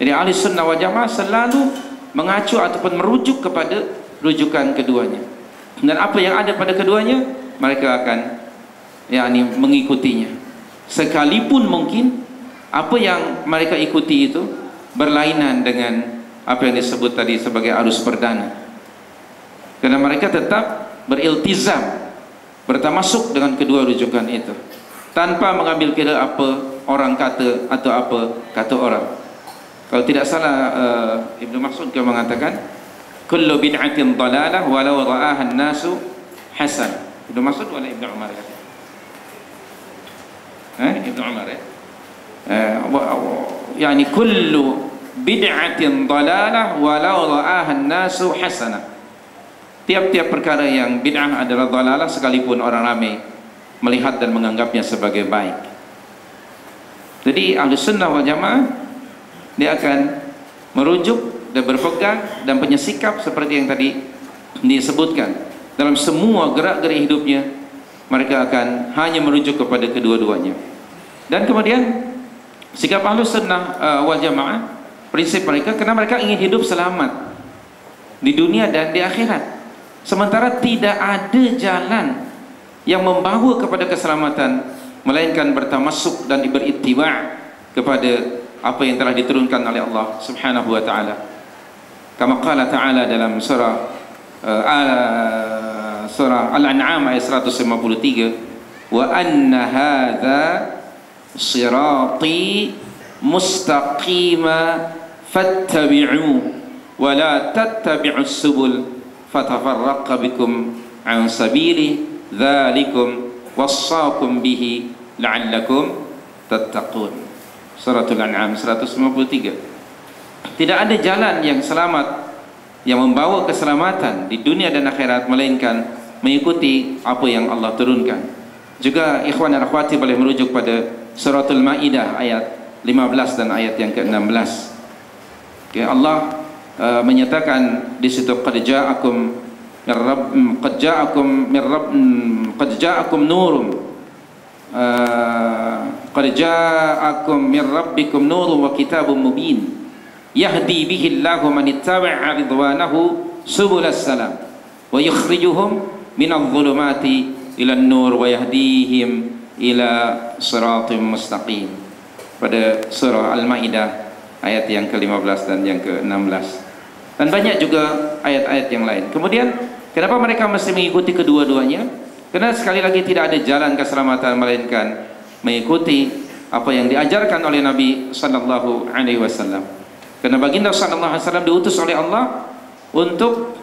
Jadi ahli sunnah wal jamaah selalu mengacu ataupun merujuk kepada rujukan keduanya, dan apa yang ada pada keduanya mereka akan mengikutinya, sekalipun mungkin apa yang mereka ikuti itu berlainan dengan apa yang disebut tadi sebagai arus perdana, karena mereka tetap beriltizam, bertamasuk dengan kedua rujukan itu tanpa mengambil kira apa orang kata atau apa kata orang. Kalau tidak salah Ibnu Mas'ud yang mengatakan kullu bid'atin dalalah walau ra'aha an-nasu hasan. Ibnu Mas'ud wala Ibnu Umar ya? Ibnu Umar ya? Yani kullu bid'atin dalalah walau ra'aha an-nasu hasanah. Tiap-tiap perkara yang bid'ah adalah dalalah sekalipun orang ramai melihat dan menganggapnya sebagai baik. Jadi ahli sunnah wal jamaah dia akan merujuk dan berpegang dan punya sikap seperti yang tadi disebutkan dalam semua gerak-gerik hidupnya. Mereka akan hanya merujuk kepada kedua-duanya. Dan kemudian sikap ahli sunnah wal jamaah, prinsip mereka, karena mereka ingin hidup selamat di dunia dan di akhirat, sementara tidak ada jalan yang membawa kepada keselamatan melainkan bertamasuk dan berittiba' kepada apa yang telah diturunkan oleh Allah Subhanahu wa taala. Kama qala ta'ala dalam surah Al-An'am ayat 153, wa anna hadza sirati mustaqima fattabi'u wa la tattabi'us subul fatafarraqa bikum an sabili dzalikum wassaakum bihi la'allakum tattaqun. Suratul An'am 153. Tidak ada jalan yang selamat yang membawa keselamatan di dunia dan akhirat melainkan mengikuti apa yang Allah turunkan. Juga ikhwan dan akhwati boleh merujuk pada Suratul Maidah ayat 15 dan ayat yang ke-16. Okay, Allah menyatakan di situ qad ja'akum nurun qad ja'akum min rabbikum nurun wa kitabun mubin yahdi bihi Allahu man ittaba'a ridwanahu subulas salam wa yukhrijuhum minadh dhulumati ilan nur wa yahdihim ila siratim mustaqim. Pada surah Al-Maidah ayat yang ke-15 dan yang ke-16, dan banyak juga ayat-ayat yang lain. Kemudian kenapa mereka mesti mengikuti kedua-duanya? Karena sekali lagi tidak ada jalan keselamatan melainkan mengikuti apa yang diajarkan oleh Nabi sallallahu alaihi wasallam. Karena baginda sallallahu alaihi wasallam diutus oleh Allah untuk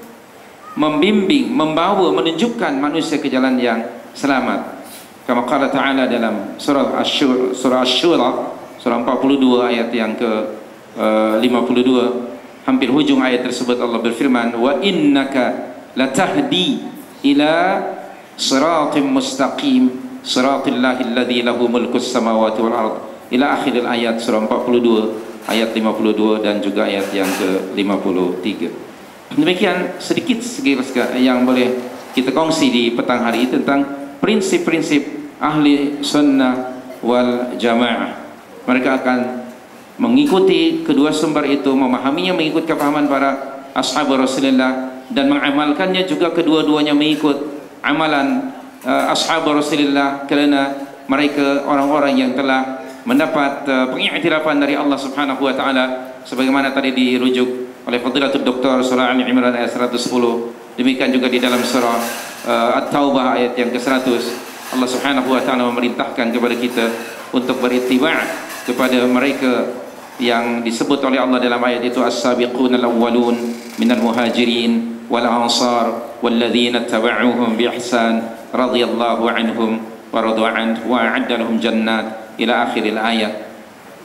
membimbing, membawa, menunjukkan manusia ke jalan yang selamat. Kama qala ta'ala dalam surah Asy-Syura, surah 42 ayat yang ke-52, hampir hujung ayat tersebut Allah berfirman, wa innaka latahdi ila siratim mustaqim siratillahi alladzi lahu mulkus samawati wal ard, ila akhir ayat surah 42 ayat 52 dan juga ayat yang ke-53. Demikian sedikit yang boleh kita kongsi di petang hari ini tentang prinsip-prinsip ahli sunnah wal jamaah. Mereka akan mengikuti kedua sumber itu, memahaminya mengikut kepahaman para ashab Rasulullah, dan mengamalkannya juga kedua-duanya mengikut amalan ashab Rasulullah, kerana mereka orang-orang yang telah mendapat pengiktirafan dari Allah Subhanahu wa taala, sebagaimana tadi dirujuk oleh Fadilatul Doktor surah Ali Imran ayat 110. Demikian juga di dalam surah At-Taubah ayat yang ke-100, Allah Subhanahu wa taala memerintahkan kepada kita untuk berittiba' kepada mereka yang disebut oleh Allah dalam ayat itu, as-sabiquna al-awwalun minal muhajirin wal ansar walladzina tabauhum bi ihsan radhiyallahu anhum wa radu anhu wa a'adda lahum jannat ila akhiril ayat.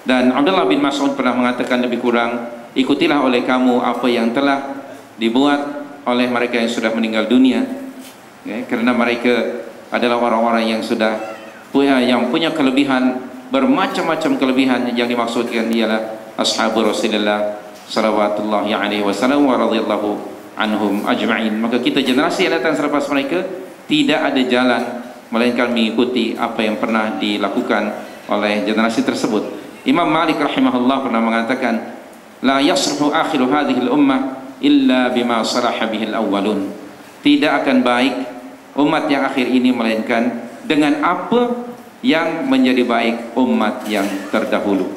Dan Abdullah bin Mas'ud pernah mengatakan lebih kurang, ikutilah oleh kamu apa yang telah dibuat oleh mereka yang sudah meninggal dunia, ya, kerana mereka adalah orang-orang yang sudah punya kelebihan, bermacam-macam kelebihan. Yang dimaksudkan ialah ashabul Rasulullah sallallahu alaihi wasallam wa radhiyallahu anhum ajma'in. Maka kita generasi yang datang selepas mereka tidak ada jalan melainkan mengikuti apa yang pernah dilakukan oleh generasi tersebut. Imam Malik rahimahullah pernah mengatakan, la yasluhu akhiru hadhihi al-ummah illa bima salaha bihi al-awwalun. Tidak akan baik umat yang akhir ini melainkan dengan apa yang menjadi baik umat yang terdahulu.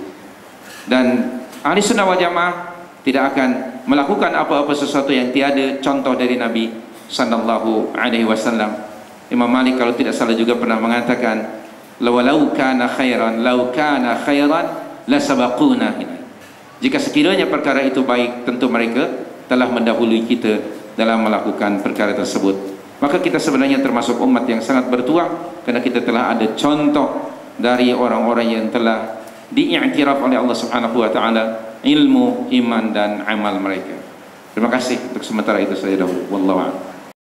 Dan ahli sunnah wal jamaah tidak akan melakukan apa-apa sesuatu yang tiada contoh dari Nabi sallallahu alaihi wasallam. Imam Malik kalau tidak salah juga pernah mengatakan, law kana khairan la sabaquna. Jika sekiranya perkara itu baik, tentu mereka telah mendahului kita dalam melakukan perkara tersebut. Maka kita sebenarnya termasuk umat yang sangat bertuah, kerana kita telah ada contoh dari orang-orang yang telah diiktiraf oleh Allah Subhanahu wa taala ilmu, iman dan amal mereka. Terima kasih. Untuk sementara itu saja dahulu. Wallahu a'lam.